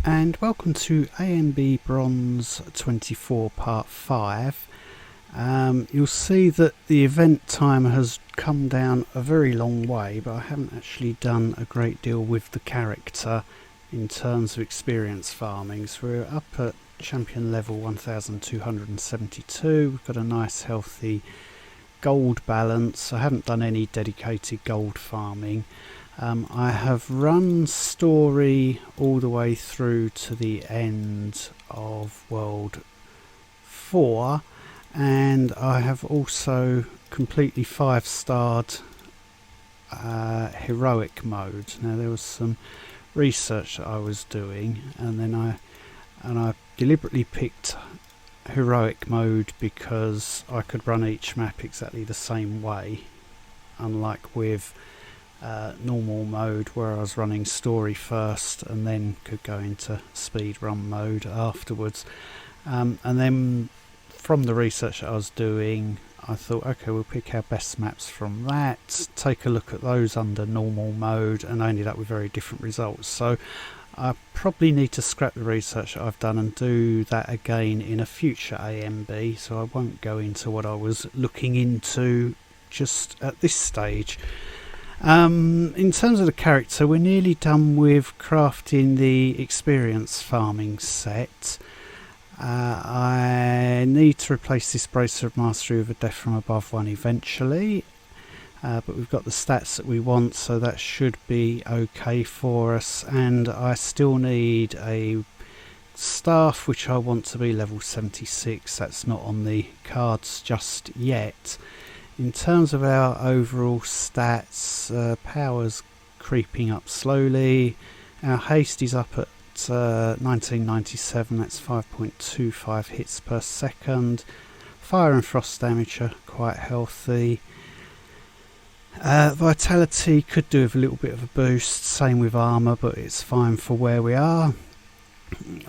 And welcome to ANB Bronze 24 Part 5. You'll see that the event time has come down a very long way, but I haven't actually done a great deal with the character in terms of experience farming. So we're up at champion level 1272. We've got a nice healthy gold balance. I haven't done any dedicated gold farming. I have run story all the way through to the end of World 4, and I have also completely 5-starred heroic mode. Now there was some research that I was doing, and I deliberately picked heroic mode because I could run each map exactly the same way, unlike with normal mode where I was running story first and then could go into speed run mode afterwards. And then from the research that I was doing, I thought, okay, we'll pick our best maps from that, take a look at those under normal mode, and I ended up with very different results. So I probably need to scrap the research that I've done and do that again in a future ANB, so I won't go into what I was looking into just at this stage. In terms of the character, we're nearly done with crafting the experience farming set. I need to replace this Bracer of Mastery with a Death from Above one eventually, but we've got the stats that we want, so that should be okay for us. And I still need a staff which I want to be level 76. That's not on the cards just yet. In terms of our overall stats, power's creeping up slowly. Our haste is up at 1997, that's 5.25 hits per second. Fire and frost damage are quite healthy. Vitality could do with a little bit of a boost, same with armour, but it's fine for where we are.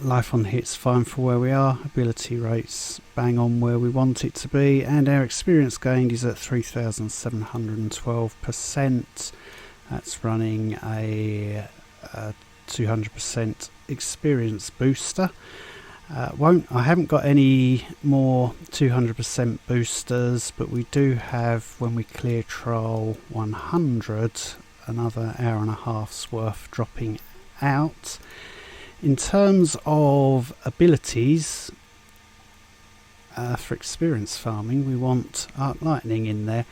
Life on hit's fine for where we are. Ability rates bang on where we want it to be, and our experience gained is at 3,712%. That's running a 200% experience booster. I haven't got any more 200% boosters, but we do have, when we clear Troll 100, another hour and a half's worth dropping out. In terms of abilities for experience farming, we want Arc Lightning in there.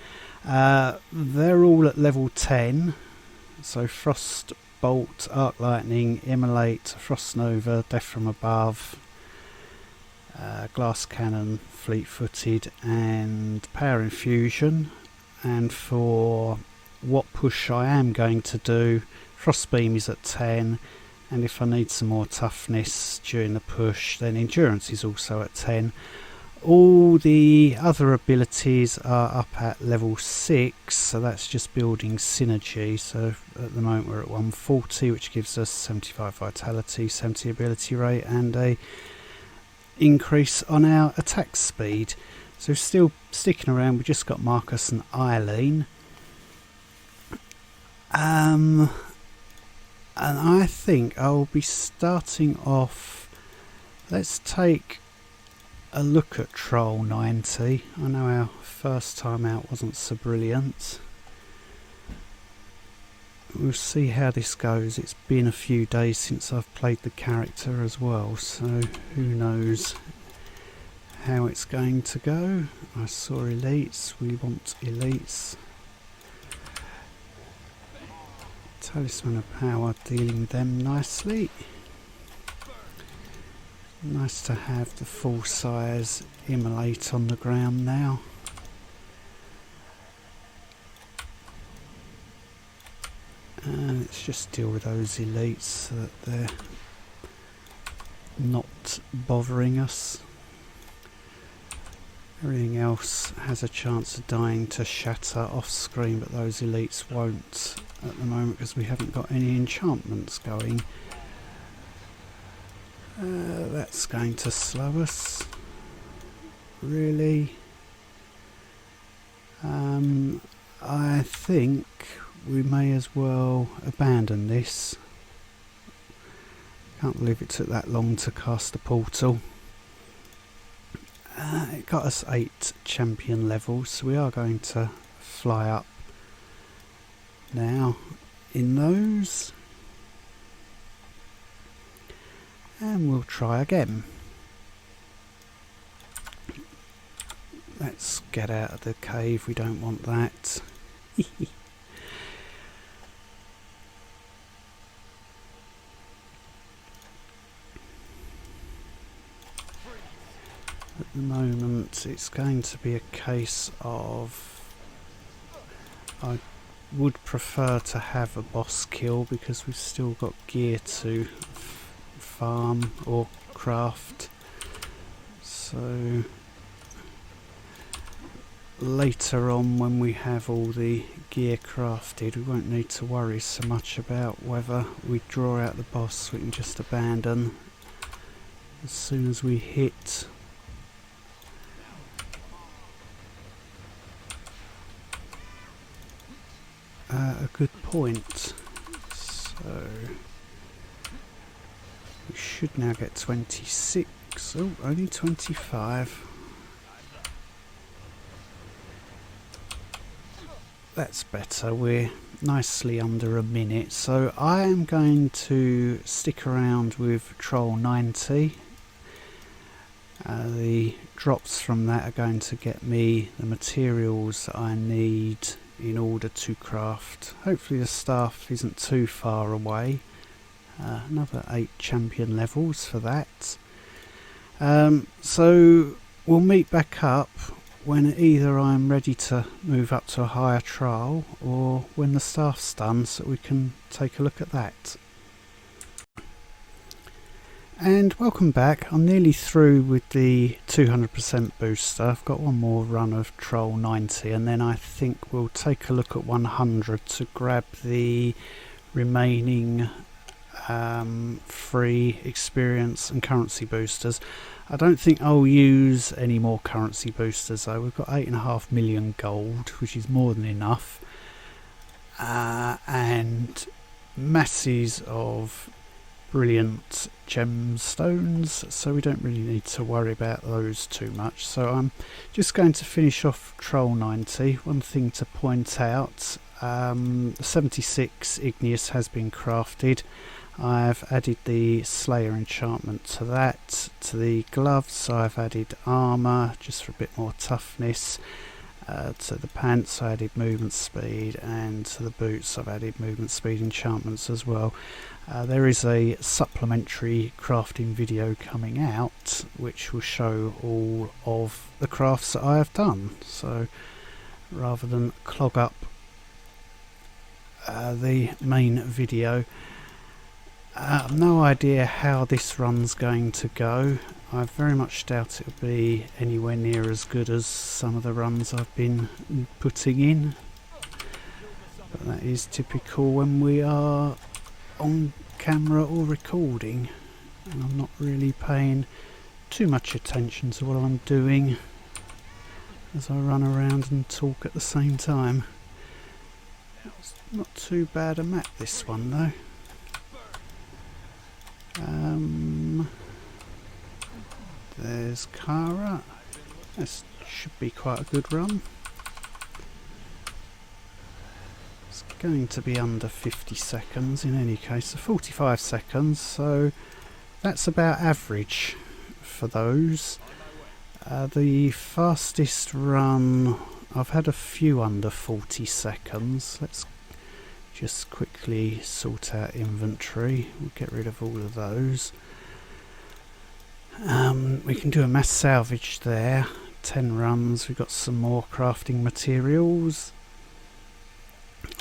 They're all at level 10, so Frost Bolt, Arc Lightning, Immolate, Frost Nova, Death from Above, Glass Cannon, Fleet Footed, and Power Infusion. And for what push I am going to do, Frostbeam is at 10. And if I need some more toughness during the push, then endurance is also at 10. All the other abilities are up at level 6, so that's just building synergy. So at the moment we're at 140, which gives us 75 vitality, 70 ability rate, and a increase on our attack speed. So still sticking around, we've just got Marcus and Eileen. And I think I will be starting off. Let's take a look at Troll 90. I know our first time out wasn't so brilliant. We'll see how this goes. It's been a few days since I've played the character as well, so who knows how it's going to go. I saw elites, we want elites. Talisman of Power, dealing with them nicely. Nice to have the full size Immolate on the ground now. And let's just deal with those elites so that they're not bothering us. Everything else has a chance of dying to shatter off screen, but those elites won't at the moment because we haven't got any enchantments going. That's going to slow us. Really? I think we may as well abandon this. Can't believe it took that long to cast the portal. It got us 8 champion levels, so we are going to fly up now in those. And we'll try again. Let's get out of the cave, we don't want that. At the moment it's going to be a case of I would prefer to have a boss kill because we've still got gear to farm or craft, so later on when we have all the gear crafted we won't need to worry so much about whether we draw out the boss. We can just abandon as soon as we hit a good point. So we should now get 26. Oh, only 25. That's better. We're nicely under a minute. So I am going to stick around with Troll 90. The drops from that are going to get me the materials that I need in order to craft. Hopefully the staff isn't too far away. Another 8 champion levels for that. So we'll meet back up when either I'm ready to move up to a higher trial or when the staff's done, so we can take a look at that. And welcome back. I'm nearly through with the 200% booster. I've got one more run of Troll 90 and then I think we'll take a look at 100 to grab the remaining free experience and currency boosters. I don't think I'll use any more currency boosters though. We've got 8.5 million gold, which is more than enough, and masses of brilliant gemstones, so we don't really need to worry about those too much. So I'm just going to finish off Troll 90. One thing to point out, 76 Igneous has been crafted. I've added the Slayer enchantment to that. To the gloves I've added armour just for a bit more toughness. To the pants I added movement speed, and to the boots I've added movement speed enchantments as well. There is a supplementary crafting video coming out which will show all of the crafts that I have done, so rather than clog up the main video, I've no idea how this run's going to go. I very much doubt it'll be anywhere near as good as some of the runs I've been putting in, but that is typical when we are on camera or recording, and I'm not really paying too much attention to what I'm doing as I run around and talk at the same time. It's not too bad a map, this one though. There's Kara. This should be quite a good run. It's going to be under 50 seconds in any case, so 45 seconds, so that's about average for those. The fastest run, I've had a few under 40 seconds. Let's just quickly sort out inventory. We'll get rid of all of those. We can do a mass salvage there. 10 runs. We've got some more crafting materials,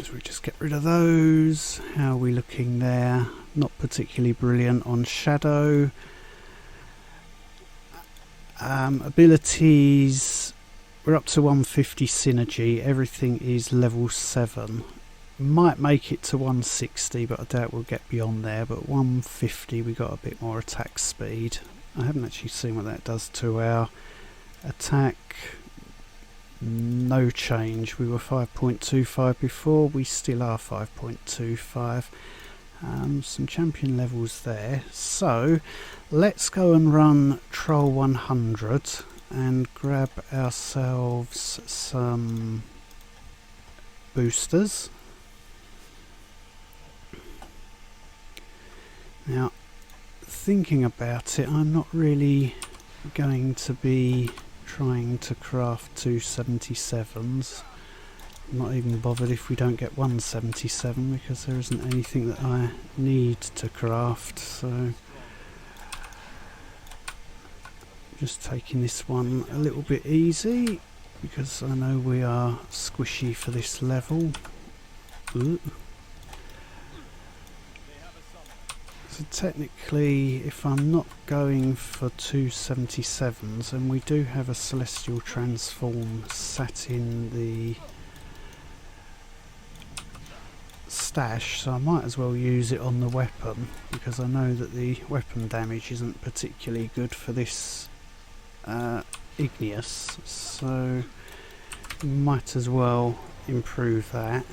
so we just get rid of those. How are we looking there? Not particularly brilliant on shadow. Abilities, we're up to 150 synergy. Everything is level 7. Might make it to 160, but I doubt we'll get beyond there. But 150, we got a bit more attack speed. I haven't actually seen what that does to our attack. No change. We were 5.25 before, we still are 5.25. Some champion levels there. So let's go and run Troll 100 and grab ourselves some boosters. Now, thinking about it, I'm not really going to be trying to craft 277s. I'm not even bothered if we don't get 177 because there isn't anything that I need to craft, so just taking this one a little bit easy because I know we are squishy for this level. Ooh. So technically, if I'm not going for 277s, and we do have a Celestial Transform sat in the stash, so I might as well use it on the weapon because I know that the weapon damage isn't particularly good for this igneous, so might as well improve that.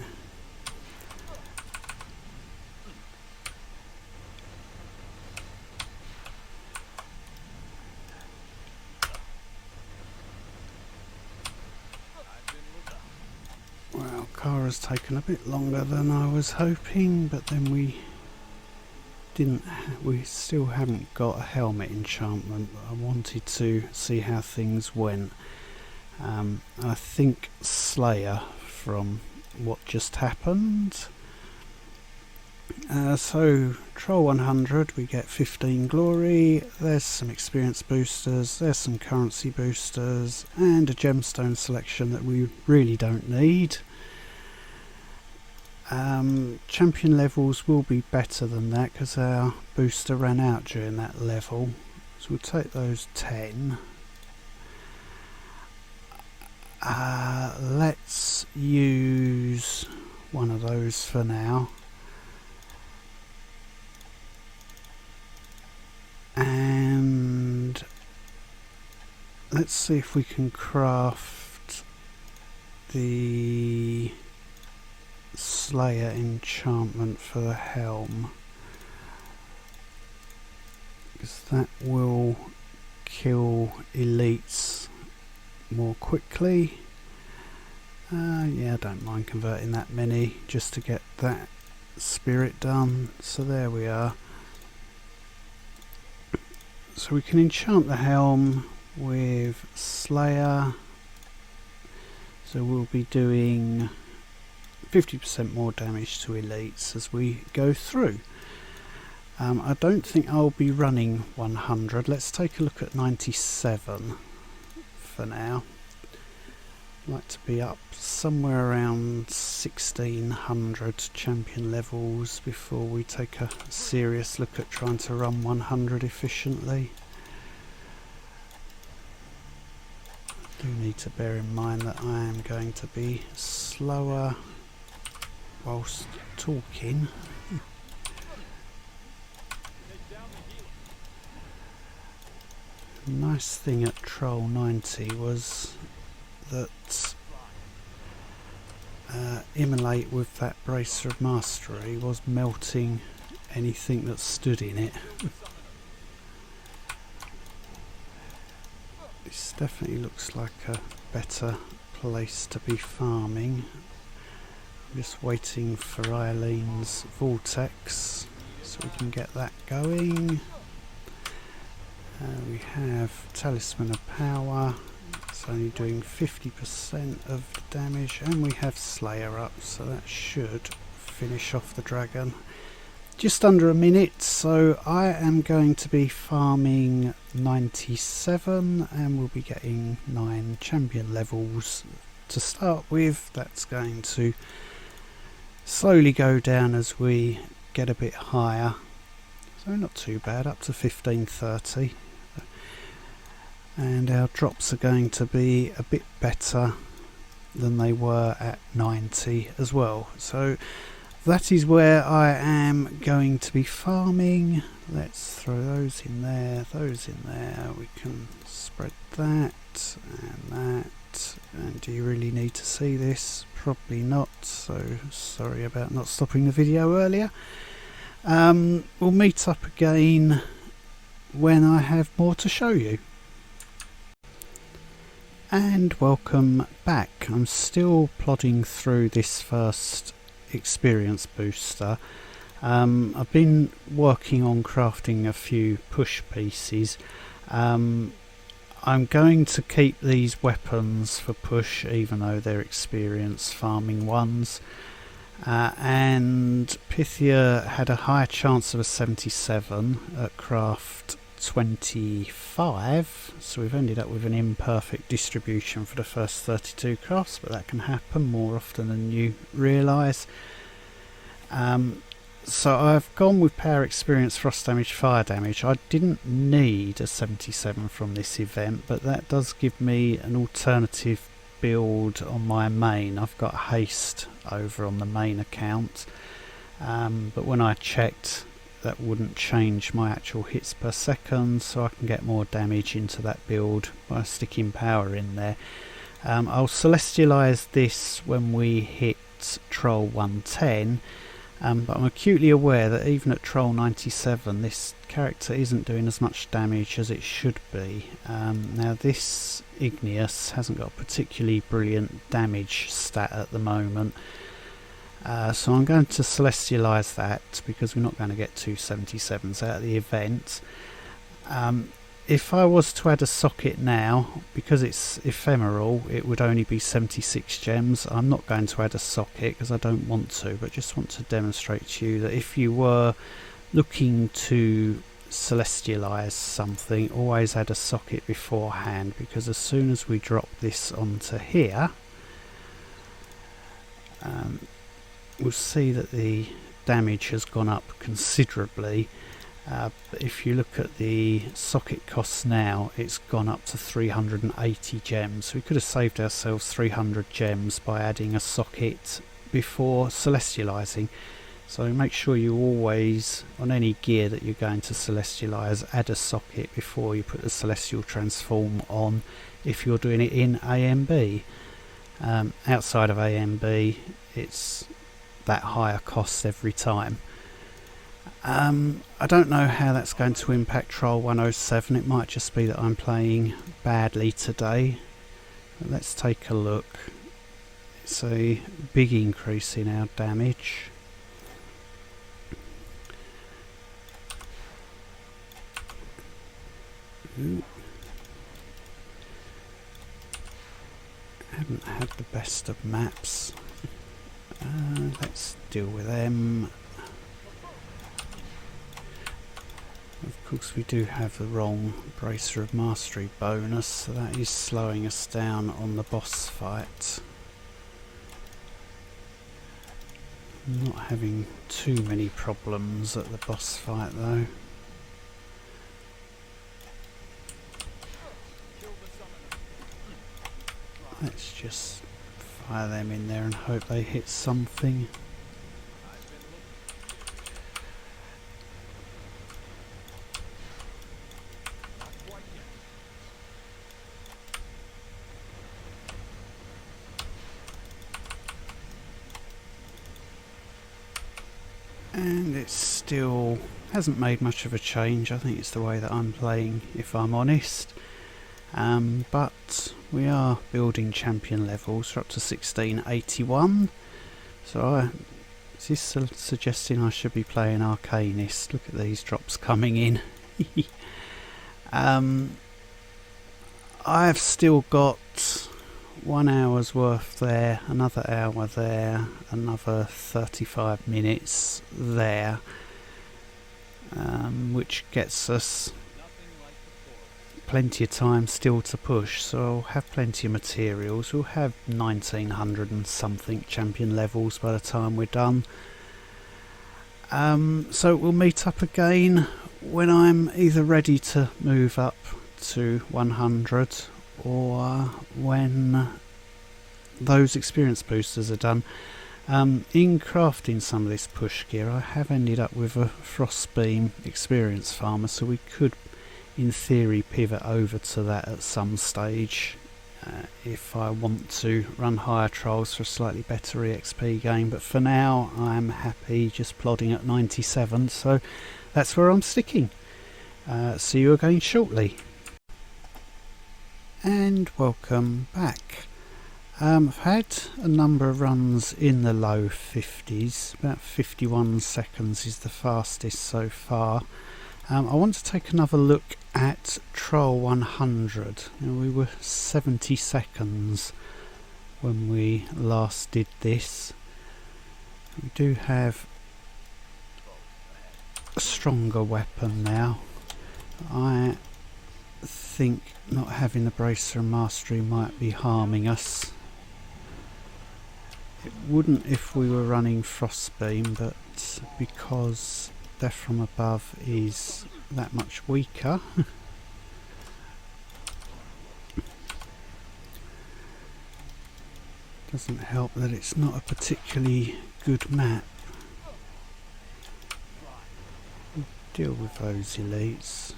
Well, Kara's taken a bit longer than I was hoping, but then we still haven't got a helmet enchantment. I wanted to see how things went. I think Slayer from what just happened. So Troll 100, we get 15 glory, there's some experience boosters, there's some currency boosters, and a gemstone selection that we really don't need. Champion levels will be better than that because our booster ran out during that level, so we'll take those 10. Let's use one of those for now, and let's see if we can craft the Slayer enchantment for the helm, because that will kill elites more quickly. Yeah, I don't mind converting that many just to get that spirit done. So there we are. So we can enchant the helm with Slayer, so we'll be doing 50% more damage to elites as we go through. I don't think I'll be running 100. Let's take a look at 97 for now. I'd like to be up somewhere around 1600 champion levels before we take a serious look at trying to run 100 efficiently. I do need to bear in mind that I am going to be slower whilst talking. The nice thing at Troll 90 was that Immolate with that Bracer of Mastery was melting anything that stood in it. This definitely looks like a better place to be farming. I'm just waiting for Eileen's Vortex so we can get that going. We have Talisman of Power, it's only doing 50% of the damage, and we have Slayer up, so that should finish off the dragon. Just under a minute, so I am going to be farming 97 and we'll be getting 9 champion levels to start with. That's going to slowly go down as we get a bit higher, so not too bad, up to 1530. And our drops are going to be a bit better than they were at 90 as well. So that is where I am going to be farming. Let's throw those in there, we can spread that and that. And do you really need to see this? Probably not, so sorry about not stopping the video earlier. We'll meet up again when I have more to show you. And welcome back. I'm still plodding through this first experience booster. I've been working on crafting a few push pieces. I'm going to keep these weapons for push even though they're experience farming ones. And Pythia had a higher chance of a 77 at craft 25, so we've ended up with an imperfect distribution for the first 32 crafts, but that can happen more often than you realise. So I've gone with power experience, frost damage, fire damage. I didn't need a 77 from this event, but that does give me an alternative build on my main. I've got haste over on the main account, but when I checked, that wouldn't change my actual hits per second, so I can get more damage into that build by sticking power in there. I'll celestialise this when we hit Troll 110, but I'm acutely aware that even at Troll 97 this character isn't doing as much damage as it should be. Now this Igneous hasn't got a particularly brilliant damage stat at the moment. So I'm going to celestialise that because we're not going to get 277s out of the event. If I was to add a socket now, because it's ephemeral, it would only be 76 gems. I'm not going to add a socket because I don't want to, but just want to demonstrate to you that if you were looking to celestialise something, always add a socket beforehand, because as soon as we drop this onto here, we'll see that the damage has gone up considerably. But if you look at the socket costs now, it's gone up to 380 gems. We could have saved ourselves 300 gems by adding a socket before celestialising. So make sure you always, on any gear that you're going to celestialise, add a socket before you put the celestial transform on if you're doing it in ANB. Outside of ANB, it's that higher cost every time. I don't know how that's going to impact Troll 107. It might just be that I'm playing badly today. But let's take a look. It's a big increase in our damage. Ooh. Haven't had the best of maps. Let's deal with them. Of course we do have the wrong Bracer of Mastery bonus, so that is slowing us down on the boss fight. I'm not having too many problems at the boss fight though. Let's just fire them in there and hope they hit something. And it still hasn't made much of a change. I think it's the way that I'm playing, if I'm honest. But we are building champion levels. We're up to 1681. So is this suggesting I should be playing Arcanist? Look at these drops coming in. I've still got 1 hour's worth there, another hour there, another 35 minutes there, which gets us plenty of time still to push. So I'll have plenty of materials. We'll have 1900 and something champion levels by the time we're done. So we'll meet up again when I'm either ready to move up to 100 or when those experience boosters are done. In crafting some of this push gear, I have ended up with a Frostbeam experience farmer, so we could in theory pivot over to that at some stage. if I want to run higher trials for a slightly better EXP game, but for now I'm happy just plodding at 97, so that's where I'm sticking. See you again shortly. And welcome back. I've had a number of runs in the low 50s, about 51 seconds is the fastest so far. I want to take another look at Trial 100. We were 70 seconds when we last did this. We do have a stronger weapon now. I think not having the bracer and mastery might be harming us. It wouldn't if we were running Frostbeam, but because Death from Above is that much weaker, doesn't help that it's not a particularly good map. Deal with those elites.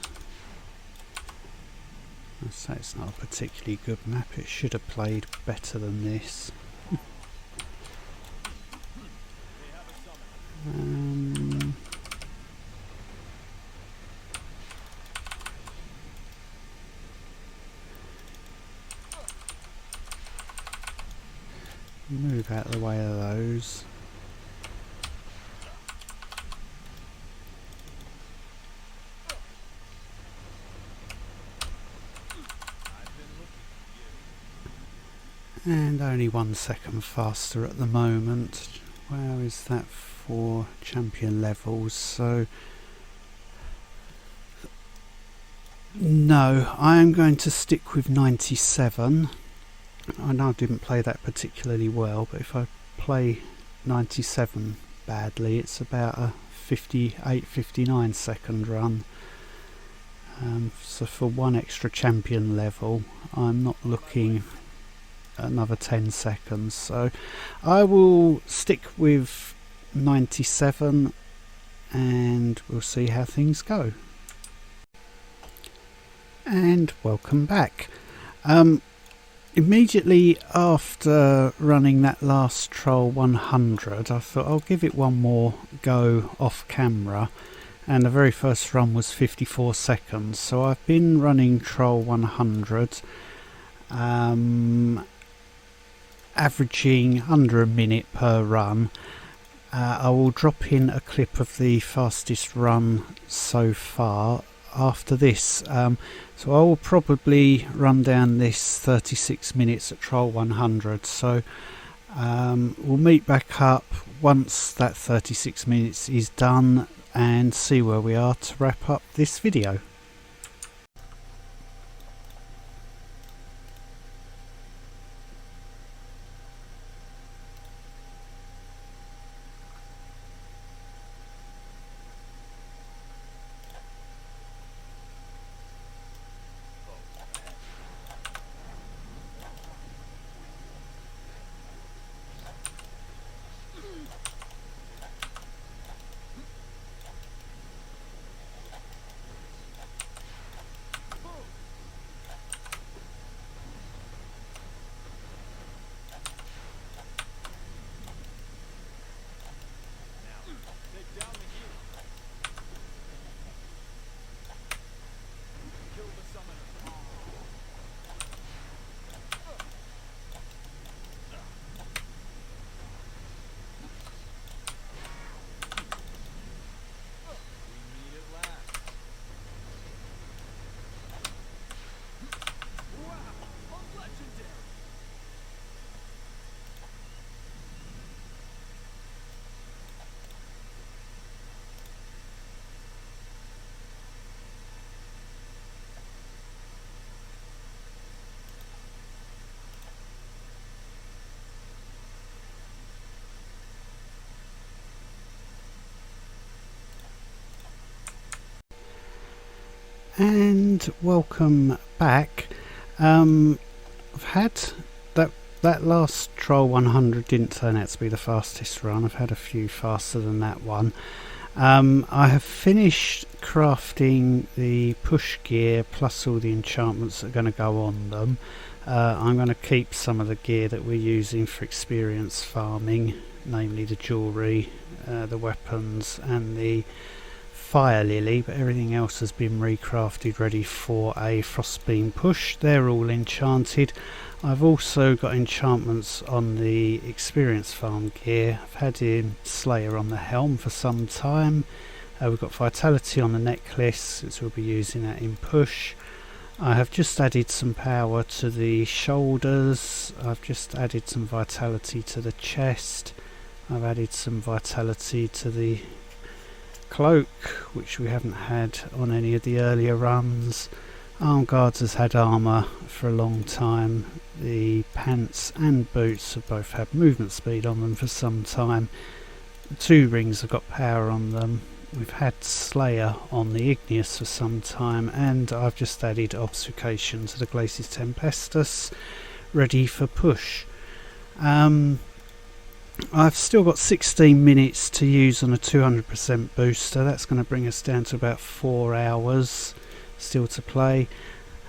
I say it's not a particularly good map, it should have played better than this. Move out of the way of those. And only 1 second faster at the moment. Where is that for champion levels? So no, I am going to stick with 97. I know I didn't play that particularly well, but if I play 97 badly, it's about a 58-59 second run. So for 1 extra champion level, I'm not looking at another 10 seconds. So I will stick with 97 and we'll see how things go. And welcome back. Immediately after running that last Troll 100, I thought I'll give it one more go off camera, and the very first run was 54 seconds. So I've been running Troll 100, averaging under a minute per run. I will drop in a clip of the fastest run so far after this. So I will probably run down this 36 minutes at Troll 100. So we'll meet back up once that 36 minutes is done and see where we are to wrap up this video. And welcome back. I've had that last Troll 100 didn't turn out to be the fastest run. I've had a few faster than that one. I have finished crafting the push gear plus all the enchantments that are going to go on them. I'm going to keep some of the gear that we're using for experience farming, namely the jewellery, the weapons and the fire lily, but everything else has been recrafted ready for a Frostbeam push. They're all enchanted. I've also got enchantments on the experience farm gear. I've had in Slayer on the helm for some time. We've got vitality on the necklace, as we'll be using that in push. I have just added some power to the shoulders. I've just added some vitality to the chest. I've added some vitality to the cloak, which we haven't had on any of the earlier runs. Arm guards has had armour for a long time. The pants and boots have both had movement speed on them for some time. The 2 rings have got power on them. We've had Slayer on the Igneous for some time, and I've just added Obfuscation to the Glacis Tempestus, ready for push. I've still got 16 minutes to use on a 200% booster. That's going to bring us down to about 4 hours still to play.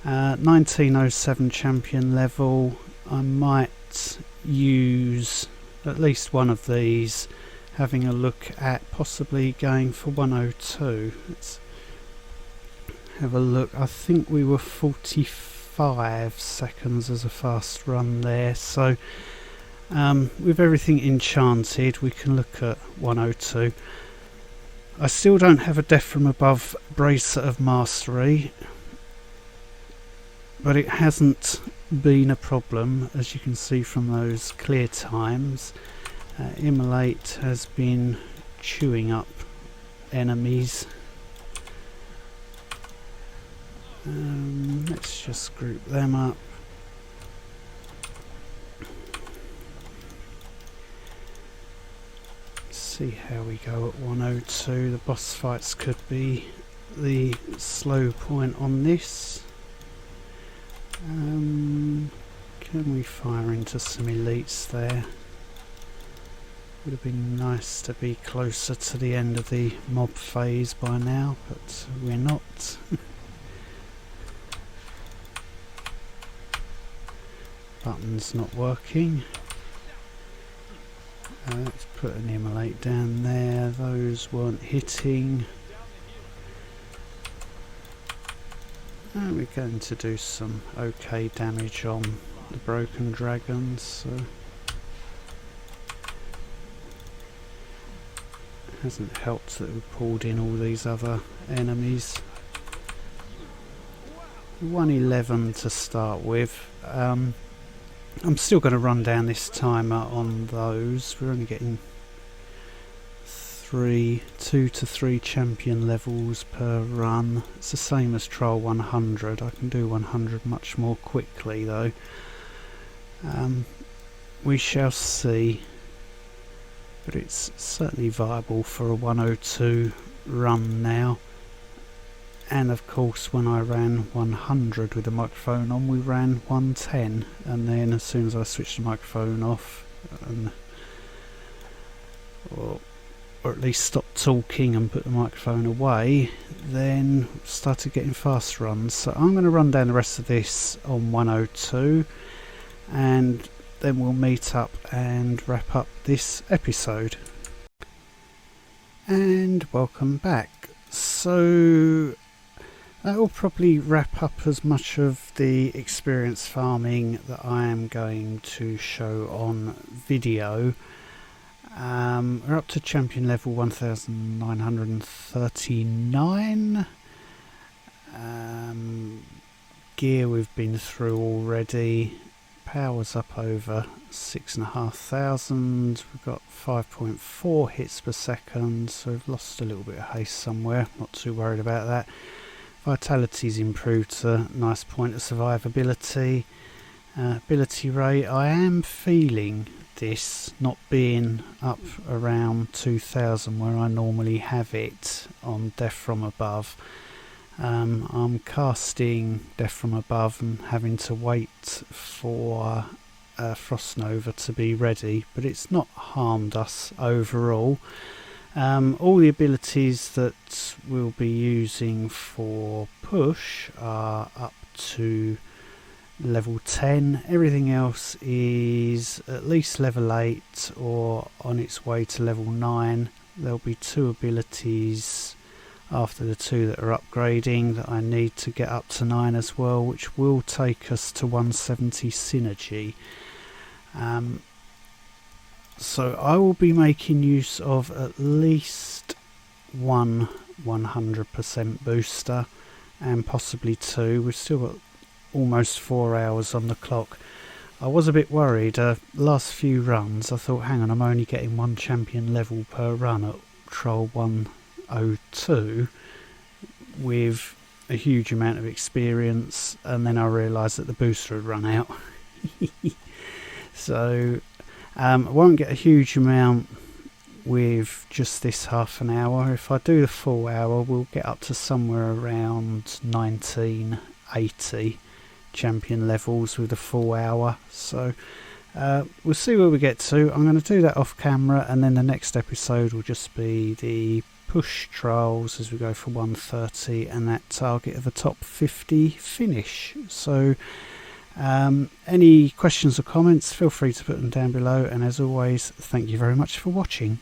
1907 champion level. I might use at least one of these, having a look at possibly going for 102. Let's have a look. I think we were 45 seconds as a fast run there, so with everything enchanted we can look at 102. I still don't have a Death from Above Bracelet of Mastery, but it hasn't been a problem, as you can see from those clear times. Immolate has been chewing up enemies. Let's just group them up. See how we go at 102. The boss fights could be the slow point on this. Can we fire into some elites there? Would have been nice to be closer to the end of the mob phase by now, but we're not. Button's not working. Let's put an immolate down there. Those weren't hitting. And we're going to do some okay damage on the broken dragons. So it hasn't helped that we pulled in all these other enemies. 111 to start with. I'm still going to run down this timer on those. We're only getting 2 to 3 champion levels per run. It's the same as trial 100. I can do 100 much more quickly though. We shall see, but it's certainly viable for a 102 run now. And of course when I ran 100 with the microphone on, we ran 110, and then as soon as I switched the microphone off or at least stopped talking and put the microphone away, then started getting fast runs. So I'm going to run down the rest of this on 102, and then we'll meet up and wrap up this episode. And welcome back. So that will probably wrap up as much of the experience farming that I am going to show on video. We're up to champion level 1939. Gear we've been through already. Power's up over 6,500. We've got 5.4 hits per second, so we've lost a little bit of haste somewhere. Not too worried about that. Vitality's improved to a nice point of survivability. Ability rate, I am feeling this not being up around 2000 where I normally have it on Death from Above. I'm casting Death from Above and having to wait for Frost Nova to be ready, but it's not harmed us overall. All the abilities that we'll be using for push are up to level 10. Everything else is at least level 8 or on its way to level 9. There'll be 2 abilities after the 2 that are upgrading that I need to get up to 9 as well, which will take us to 170 synergy. So I will be making use of at least one 100% booster and possibly 2. We've still got almost 4 hours on the clock. I was a bit worried. Last few runs I thought, hang on, I'm only getting 1 champion level per run at Troll 102 with a huge amount of experience, and then I realised that the booster had run out. So I won't get a huge amount with just this half an hour. If I do the full hour, we'll get up to somewhere around 1980 champion levels with a full hour. So we'll see where we get to. I'm going to do that off camera, and then the next episode will just be the push trials as we go for 130 and that target of a top 50 finish. So any questions or comments, feel free to put them down below, and as always, thank you very much for watching.